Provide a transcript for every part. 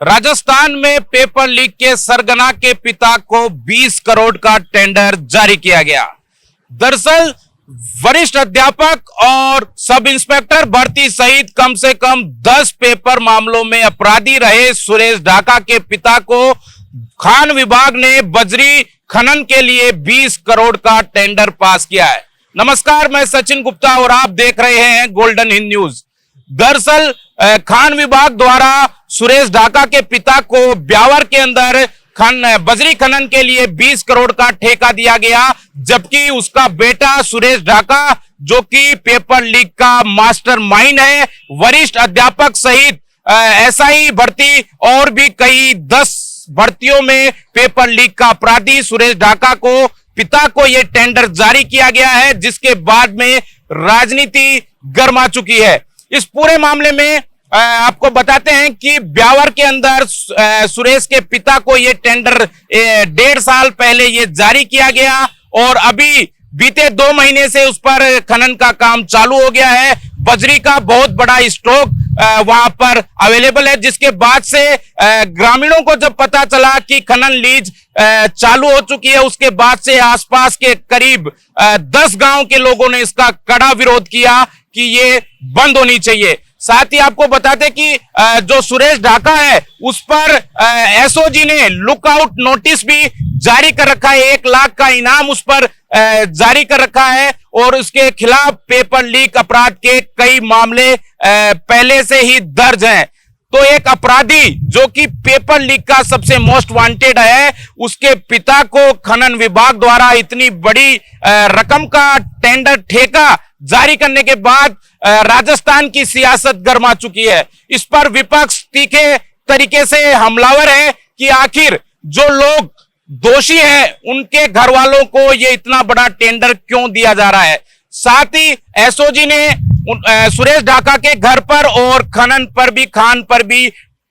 राजस्थान में paper leak के सरगना के पिता को 20 करोड़ का टेंडर जारी किया गया। दरअसल वरिष्ठ अध्यापक और सब इंस्पेक्टर भर्ती सहित कम से कम 10 पेपर मामलों में अपराधी रहे सुरेश ढाका के पिता को खान विभाग ने बजरी खनन के लिए 20 करोड़ का टेंडर पास किया है। नमस्कार, मैं सचिन गुप्ता और आप देख रहे हैं गोल्डन हिंद न्यूज। दरअसल खान विभाग द्वारा सुरेश ढाका के पिता को ब्यावर के अंदर बजरी खनन के लिए 20 करोड़ का ठेका दिया गया, जबकि उसका बेटा सुरेश ढाका जो कि पेपर लीक का मास्टरमाइंड है, वरिष्ठ अध्यापक सहित एसआई भर्ती और भी कई 10 भर्तियों में पेपर लीक का अपराधी सुरेश ढाका को पिता को यह टेंडर जारी किया गया है, जिसके बाद में राजनीति गर्मा चुकी है। इस पूरे मामले में आपको बताते हैं कि ब्यावर के अंदर सुरेश के पिता को यह टेंडर 1.5 साल पहले यह जारी किया गया और अभी बीते 2 महीने से उस पर खनन का काम चालू हो गया है। बजरी का बहुत बड़ा स्टॉक वहां पर अवेलेबल है, जिसके बाद से ग्रामीणों को जब पता चला कि खनन लीज चालू हो चुकी है, उसके बाद से आसपास के करीब 10 गांव के लोगों ने इसका कड़ा विरोध किया कि ये बंद होनी चाहिए। साथ ही आपको बताते कि जो सुरेश ढाका है उस पर एसओजी ने लुकआउट नोटिस भी जारी कर रखा है। 1 लाख का इनाम उस पर जारी कर रखा है और उसके खिलाफ पेपर लीक अपराध के कई मामले पहले से ही दर्ज हैं। तो एक अपराधी जो कि पेपर लीक का सबसे मोस्ट वांटेड है, उसके पिता को खनन विभाग द्वारा इतनी बड़ी रकम का टेंडर ठेका जारी करने के बाद राजस्थान की सियासत गर्मा चुकी है। इस पर विपक्ष तीखे तरीके से हमलावर है कि आखिर जो लोग दोषी हैं उनके घर वालों को ये इतना बड़ा टेंडर क्यों दिया जा रहा है। साथ ही एसओजी ने सुरेश ढाका के घर पर और खनन पर भी, खान पर भी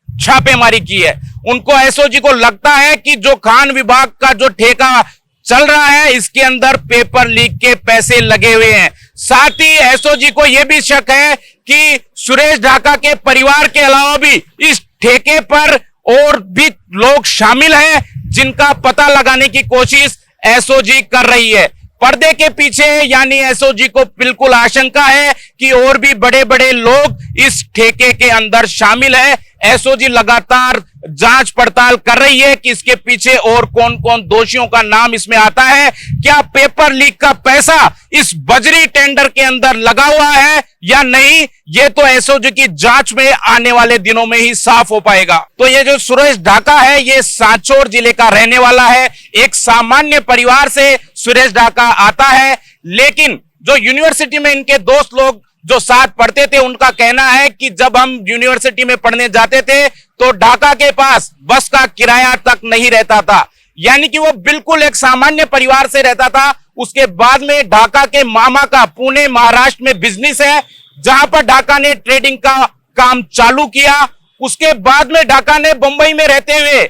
छापेमारी की है। उनको एसओजी को लगता है कि जो खान विभाग का जो ठेका चल रहा है इसके अंदर पेपर लीक के पैसे लगे हुए हैं। साथ ही एसओजी को यह भी शक है कि सुरेश ढाका के परिवार के अलावा भी इस ठेके पर और भी लोग शामिल हैं, जिनका पता लगाने की कोशिश एसओजी कर रही है। पर्दे के पीछे यानी एसओजी को बिल्कुल आशंका है कि और भी बड़े बड़े लोग इस ठेके के अंदर शामिल है। एसओजी लगातार जांच पड़ताल कर रही है कि इसके पीछे और कौन कौन दोषियों का नाम इसमें आता है। क्या पेपर लीक का पैसा इस बजरी टेंडर के अंदर लगा हुआ है या नहीं, ये तो एसओजी की जांच में आने वाले दिनों में ही साफ हो पाएगा। तो ये जो सुरेश ढाका है ये सांचौर जिले का रहने वाला है। एक सामान्य परिवार से सुरेश ढाका आता है, लेकिन जो यूनिवर्सिटी में इनके दोस्त लोग जो साथ पढ़ते थे उनका कहना है कि जब हम यूनिवर्सिटी में पढ़ने जाते थे तो ढाका के पास बस का किराया तक नहीं रहता था, यानी कि वो बिल्कुल एक सामान्य परिवार से रहता था। उसके बाद में ढाका के मामा का पुणे महाराष्ट्र में बिजनेस है, जहां पर ढाका ने ट्रेडिंग का काम चालू किया। उसके बाद में ढाका ने मुंबई में रहते हुए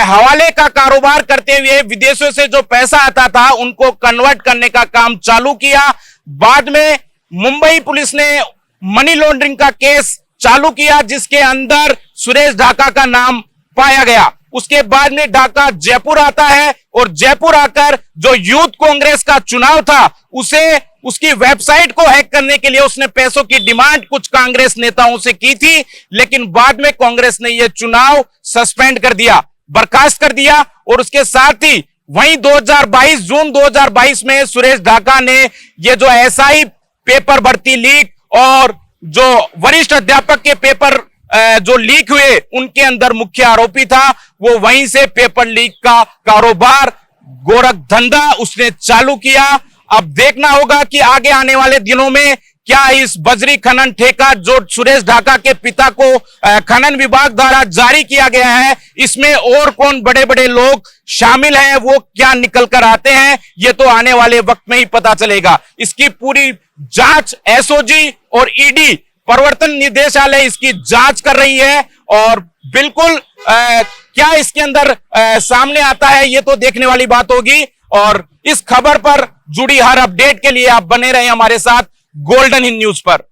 हवाले का कारोबार करते हुए विदेशों से जो पैसा आता था उनको कन्वर्ट करने का काम चालू किया। बाद में मुंबई पुलिस ने मनी लॉन्ड्रिंग का केस चालू किया, जिसके अंदर सुरेश ढाका का नाम पाया गया। उसके बाद में ढाका जयपुर आता है और जयपुर आकर जो यूथ कांग्रेस का चुनाव था उसे उसकी वेबसाइट को हैक करने के लिए उसने पैसों की डिमांड कुछ कांग्रेस नेताओं से की थी, लेकिन बाद में कांग्रेस ने यह चुनाव सस्पेंड कर दिया, बर्खास्त कर दिया। और उसके साथ ही वहीं जून 2022 में सुरेश ढाका ने यह जो एसआई पेपर भर्ती लीक और जो वरिष्ठ अध्यापक के पेपर जो लीक हुए उनके अंदर मुख्य आरोपी था, वो वहीं से पेपर लीक का कारोबार गोरख धंधा उसने चालू किया। अब देखना होगा कि आगे आने वाले दिनों में क्या इस बजरी खनन ठेका जो सुरेश ढाका के पिता को खनन विभाग द्वारा जारी किया गया है, इसमें और कौन बड़े बड़े लोग शामिल हैं, वो क्या निकल कर आते हैं, ये तो आने वाले वक्त में ही पता चलेगा। इसकी पूरी जांच एसओजी और ईडी प्रवर्तन निदेशालय इसकी जांच कर रही है और बिल्कुल क्या इसके अंदर सामने आता है ये तो देखने वाली बात होगी। और इस खबर पर जुड़ी हर अपडेट के लिए आप बने रहे हमारे साथ गोल्डन हिंद न्यूज पर।